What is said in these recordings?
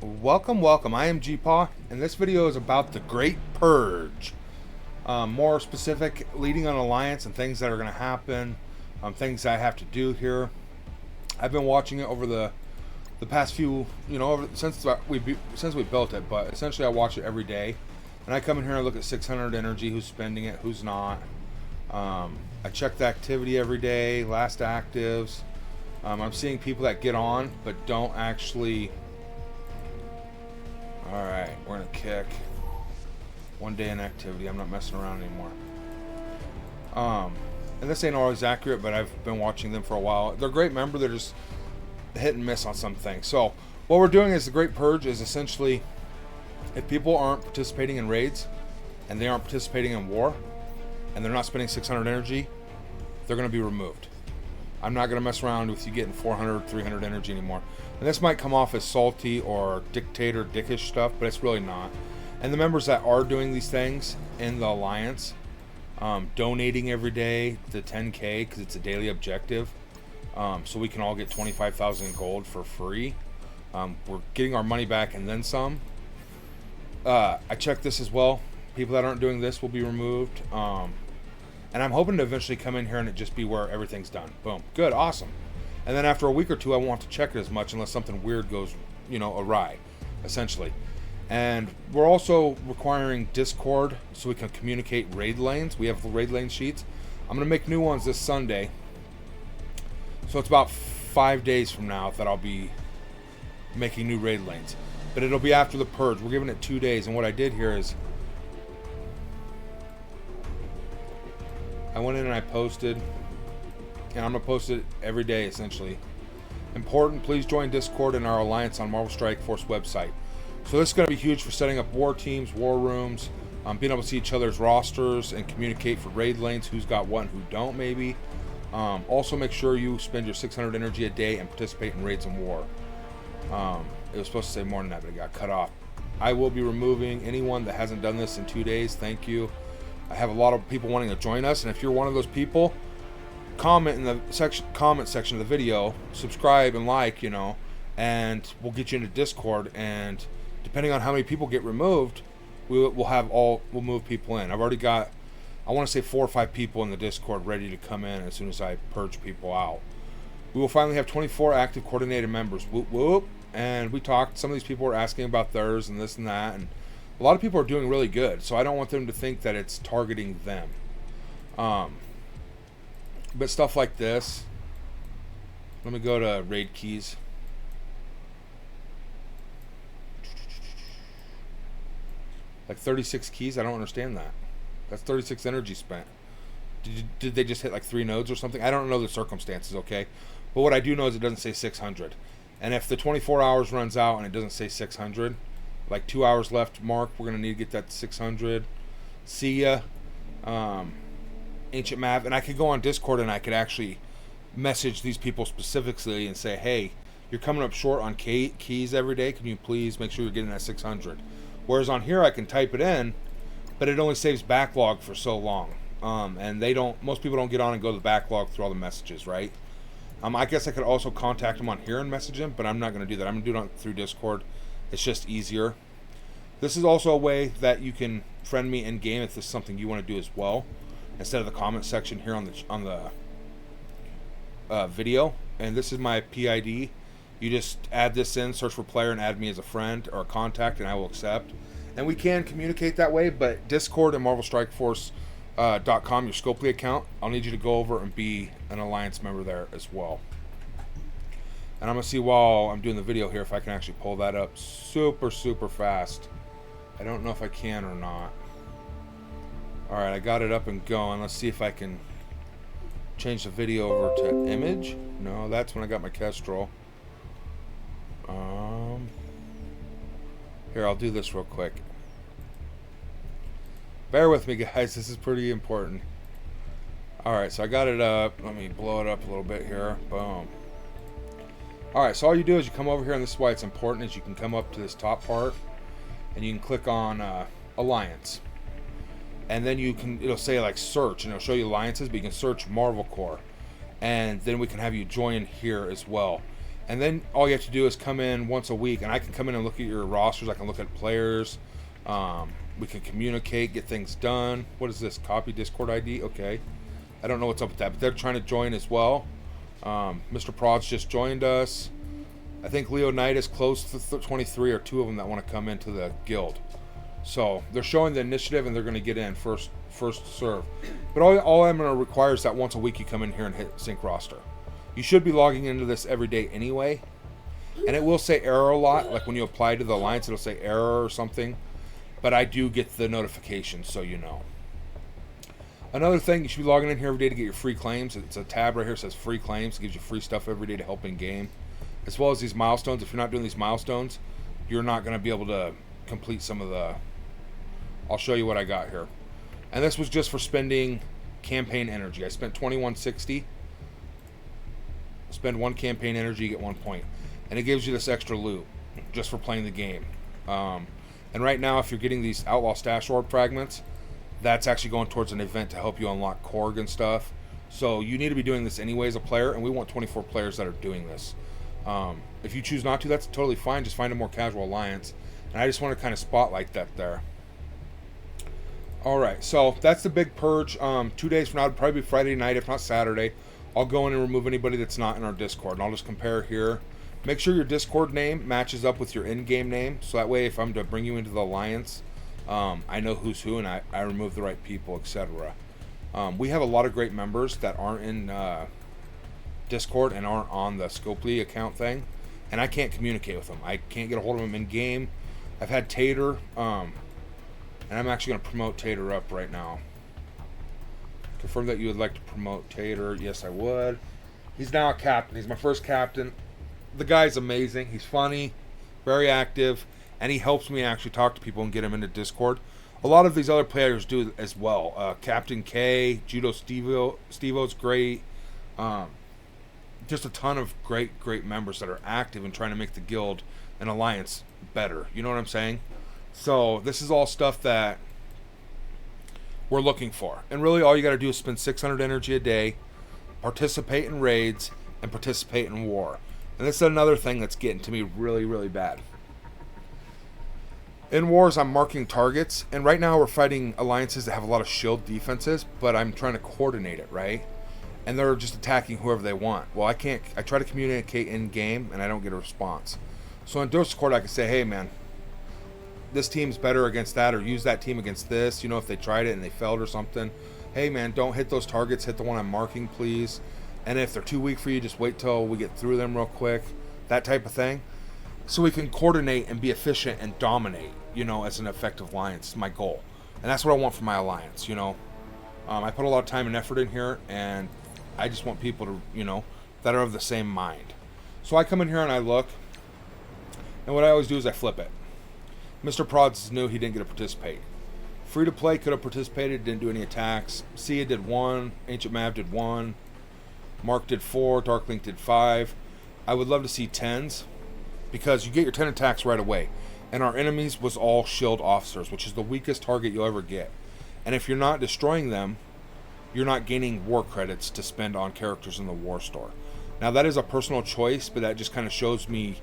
Welcome. I am G-Paw, and this video is about the Great Purge. More specific, leading an alliance and things that are going to happen, things I have to do here. I've been watching it over the past few, since we built it, but essentially I watch it every day. And I come in here and look at 600 energy, who's spending it, who's not. I check the activity every day, last actives. I'm seeing people that get on, but don't actually... Alright, we're gonna kick. 1 day in activity. I'm not messing around anymore. And this ain't always accurate, but I've been watching them for a while. They're great, remember, they're just hit and miss on some things. So, what we're doing is the Great Purge is essentially, if people aren't participating in raids, and they aren't participating in war, and they're not spending 600 energy, they're gonna be removed. I'm not gonna mess around with you getting 400, 300 energy anymore. And this might come off as salty or dictator dickish stuff, but it's really not. And the members that are doing these things in the alliance, donating every day to 10K because it's a daily objective, so we can all get 25,000 gold for free. We're getting our money back and then some. I checked this as well. People that aren't doing this will be removed. And I'm hoping to eventually come in here and it just be where everything's done. Boom. Good. Awesome. And then after a week or two, I won't have to check it as much unless something weird goes, awry, essentially. And we're also requiring Discord so we can communicate raid lanes. We have raid lane sheets. I'm going to make new ones this Sunday. So it's about 5 days from now that I'll be making new raid lanes. But it'll be after the purge. We're giving it 2 days. And what I did here is I went in and I posted, and I'm going to post it every day essentially. Important, please join Discord and our alliance on Marvel Strike Force website. So this is going to be huge for setting up war teams, war rooms, being able to see each other's rosters and communicate for raid lanes, who's got what and who don't maybe. Also make sure you spend your 600 energy a day and participate in raids and war. It was supposed to say more than that, but it got cut off. I will be removing anyone that hasn't done this in 2 days. Thank you. I have a lot of people wanting to join us, and if you're one of those people, comment in the comment section of the video, subscribe and like, and we'll get you into Discord. And depending on how many people get removed, we'll move people in. I've already got, I want to say 4 or 5 people in the Discord ready to come in as soon as I purge people out. We will finally have 24 active coordinated members. Whoop whoop. And we talked. Some of these people were asking about theirs and this and that, and a lot of people are doing really good. So I don't want them to think that it's targeting them. But stuff like this. Let me go to raid keys. Like 36 keys? I don't understand that. That's 36 energy spent. Did they just hit like 3 nodes or something? I don't know the circumstances, okay? But what I do know is it doesn't say 600. And if the 24 hours runs out and it doesn't say 600, like 2 hours left, Mark, we're going to need to get that 600. See ya. Ancient Mav. And I could go on Discord and I could actually message these people specifically and say, hey, you're coming up short on keys every day. Can you please make sure you're getting that 600? Whereas on here I can type it in, but it only saves backlog for so long. And most people don't get on and go to the backlog through all the messages, right? I guess I could also contact them on here and message them, but I'm not going to do that. I'm going to do it through Discord. It's just easier. This is also a way that you can friend me in game if this is something you want to do as well, instead of the comment section here on the video. And this is my PID. You just add this in, search for player, and add me as a friend or a contact, and I will accept. And we can communicate that way, but Discord and MarvelStrikeForce.com, your Scopely account, I'll need you to go over and be an alliance member there as well. And I'm going to see while I'm doing the video here if I can actually pull that up super fast. I don't know if I can or not. Alright, I got it up and going. Let's see if I can change the video over to image. No, that's when I got my Kestrel. Here, I'll do this real quick. Bear with me, guys. This is pretty important. Alright, so I got it up. Let me blow it up a little bit here. Boom. Alright, so all you do is you come over here, and this is why it's important, is you can come up to this top part, and you can click on Alliance. And then it'll say like search, and it'll show you alliances, but you can search Marvel Corps. And then we can have you join here as well. And then all you have to do is come in once a week, and I can come in and look at your rosters. I can look at players. We can communicate, get things done. What is this? Copy Discord ID? Okay. I don't know what's up with that, but they're trying to join as well. Mr. Prod's just joined us. I think Leo Knight is close to 23 or 2 of them that want to come into the guild. So they're showing the initiative, and they're going to get in first serve. But all I'm going to require is that once a week you come in here and hit sync roster. You should be logging into this every day anyway. And it will say error a lot. Like when you apply to the alliance, it'll say error or something. But I do get the notifications, so you know. Another thing, you should be logging in here every day to get your free claims. It's a tab right here that says free claims. It gives you free stuff every day to help in game. As well as these milestones. If you're not doing these milestones, you're not going to be able to complete some of the... I'll show you what I got here. And this was just for spending campaign energy. I spent 2160. Spend 1 campaign energy, you get 1 point. And it gives you this extra loot just for playing the game. And right now, if you're getting these Outlaw Stash Orb fragments, that's actually going towards an event to help you unlock Korg and stuff. So you need to be doing this anyway as a player, and we want 24 players that are doing this. If you choose not to, that's totally fine. Just find a more casual alliance. And I just want to kind of spotlight that there. Alright, so that's the big purge. 2 days from now, it'll probably be Friday night, if not Saturday. I'll go in and remove anybody that's not in our Discord, and I'll just compare here. Make sure your Discord name matches up with your in-game name, so that way if I'm to bring you into the alliance, I know who's who, and I remove the right people, etc. We have a lot of great members that aren't in Discord and aren't on the Scopely account thing, and I can't communicate with them. I can't get a hold of them in-game. I've had Tater, and I'm actually going to promote Tater up right now. Confirm that you would like to promote Tater. Yes, I would. He's now a captain. He's my first captain. The guy's amazing. He's funny, very active, and he helps me actually talk to people and get them into Discord. A lot of these other players do as well. Captain K, Judo Stevo's great. Just a ton of great members that are active and trying to make the guild and alliance better. You know what I'm saying? So this is all stuff that we're looking for. And really all you got to do is spend 600 energy a day, participate in raids, and participate in war. And this is another thing that's getting to me really bad. In wars, I'm marking targets, and right now we're fighting alliances that have a lot of shield defenses, but I'm trying to coordinate it, right? And they're just attacking whoever they want. Well, I can't. I try to communicate in game, and I don't get a response. So in Discord, I can say, hey man, this team's better against that, or use that team against this. You know, if they tried it and they failed or something. Hey man, don't hit those targets. Hit the one I'm marking, please. And if they're too weak for you, just wait till we get through them real quick. That type of thing. So we can coordinate and be efficient and dominate, you know, as an effective alliance. It's my goal. And that's what I want for my alliance, you know. I put a lot of time and effort in here, and I just want people to, you know, that are of the same mind. So I come in here and I look, and what I always do is I flip it. Mr. Prods is new, he didn't get to participate. Free to play could have participated, didn't do any attacks. Sia did 1, Ancient Mav did 1, Mark did 4, Darklink did 5. I would love to see 10s, because you get your 10 attacks right away. And our enemies was all shield officers, which is the weakest target you'll ever get. And if you're not destroying them, you're not gaining war credits to spend on characters in the war store. Now that is a personal choice, but that just kind of shows me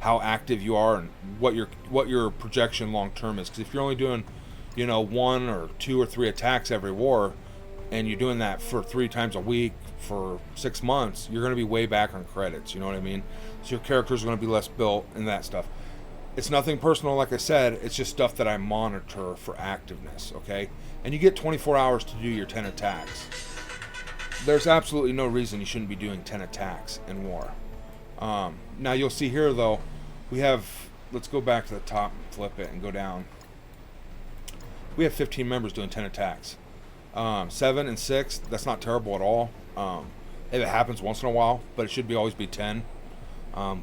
how active you are and what your projection long term is. Because if you're only doing, you know, 1 or 2 or 3 attacks every war, and you're doing that for 3 times a week for 6 months, you're going to be way back on credits. You know what I mean? So your characters are going to be less built and that stuff. It's nothing personal, like I said. It's just stuff that I monitor for activeness. Okay, and you get 24 hours to do your 10 attacks. There's absolutely no reason you shouldn't be doing 10 attacks in war. Now you'll see here though, we have, let's go back to the top and flip it and go down. We have 15 members doing 10 attacks. 7 and 6, that's not terrible at all. If it happens once in a while, but it should always be 10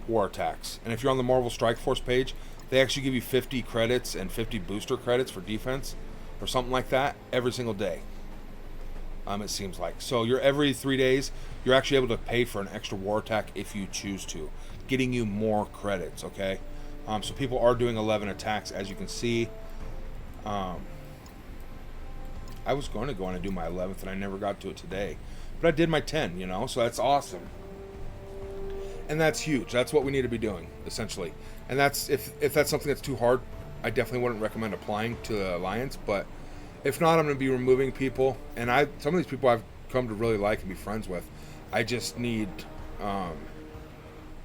war attacks. And if you're on the Marvel Strike Force page, they actually give you 50 credits and 50 booster credits for defense or something like that every single day. It seems like. So you're every 3 days, you're actually able to pay for an extra war attack if you choose to, getting you more credits, okay? So people are doing 11 attacks, as you can see. I was going to go on and do my 11th, and I never got to it today. But I did my 10, you know, so that's awesome. And that's huge. That's what we need to be doing, essentially. And that's if that's something that's too hard, I definitely wouldn't recommend applying to the alliance. But if not, I'm going to be removing people. And some of these people I've come to really like and be friends with. I just need I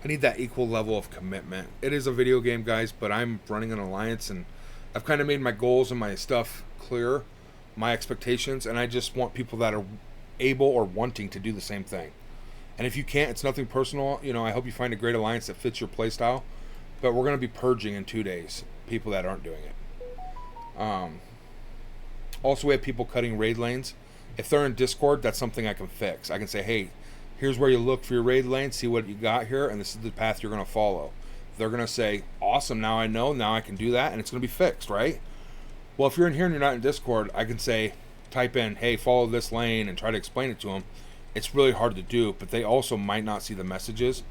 need that equal level of commitment. It is a video game, guys, but I'm running an alliance, and I've kind of made my goals and my stuff clear, my expectations, and I just want people that are able or wanting to do the same thing. And if you can't, it's nothing personal. I hope you find a great alliance that fits your playstyle. But we're going to be purging in 2 days people that aren't doing it. Also, we have people cutting raid lanes. If they're in Discord, that's something I can fix. I can say, hey, here's where you look for your raid lane, see what you got here, and this is the path you're going to follow. They're going to say, awesome, now I know, now I can do that, and it's going to be fixed, right? Well, if you're in here and you're not in Discord, I can say, type in, hey, follow this lane, and try to explain it to them. It's really hard to do, but they also might not see the messages,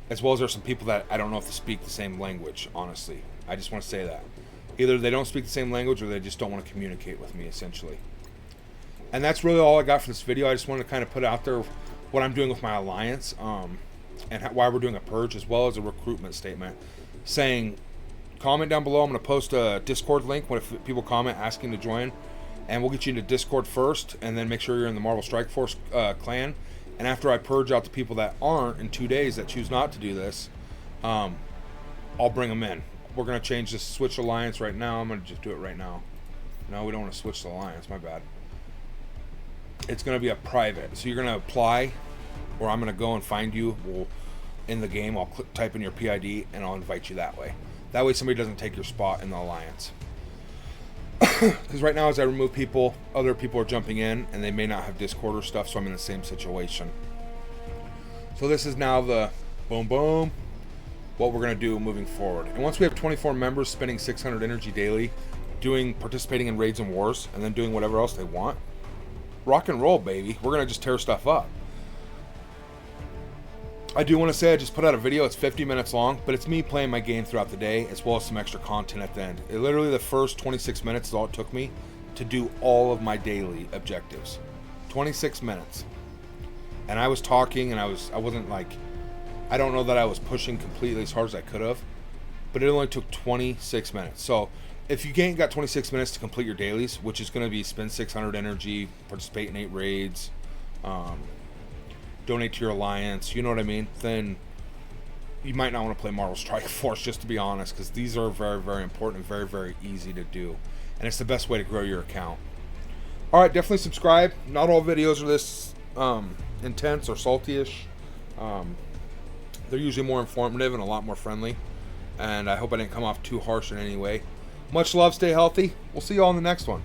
as well as there's some people that I don't know if they speak the same language, honestly. I just want to say that. Either they don't speak the same language or they just don't want to communicate with me, essentially. And that's really all I got for this video. I just wanted to kind of put out there what I'm doing with my alliance, and why we're doing a purge, as well as a recruitment statement saying, comment down below. I'm going to post a Discord link if people comment asking to join, and we'll get you into Discord first, and then make sure you're in the Marvel Strike Force clan. And after I purge out the people that aren't in 2 days that choose not to do this, I'll bring them in. We're going to change this, switch alliance right now. I'm going to just do it right now. No, we don't want to switch the alliance, my bad. It's going to be a private, so you're going to apply, or I'm going to go and find you. In the game, I'll type in your PID, and I'll invite you that way. That way somebody doesn't take your spot in the alliance. Because right now, as I remove people, other people are jumping in, and they may not have Discord or stuff, so I'm in the same situation. So this is now the boom boom, what we're going to do moving forward. And once we have 24 members spending 600 energy daily, participating in raids and wars, and then doing whatever else they want, rock and roll, baby. We're going to just tear stuff up. I do want to say I just put out a video. It's 50 minutes long, but it's me playing my game throughout the day, as well as some extra content at the end. Literally the first 26 minutes is all it took me to do all of my daily objectives. 26 minutes. And I was talking, and I wasn't like, I don't know that I was pushing completely as hard as I could have, but it only took 26 minutes. So if you ain't got 26 minutes to complete your dailies, which is going to be spend 600 energy, participate in 8 raids, donate to your alliance, you know what I mean, then you might not want to play Marvel Strike Force, just to be honest, because these are very, very important and very, very easy to do. And it's the best way to grow your account. Alright, definitely subscribe. Not all videos are this intense or salty-ish. They're usually more informative and a lot more friendly. And I hope I didn't come off too harsh in any way. Much love, stay healthy. We'll see you all in the next one.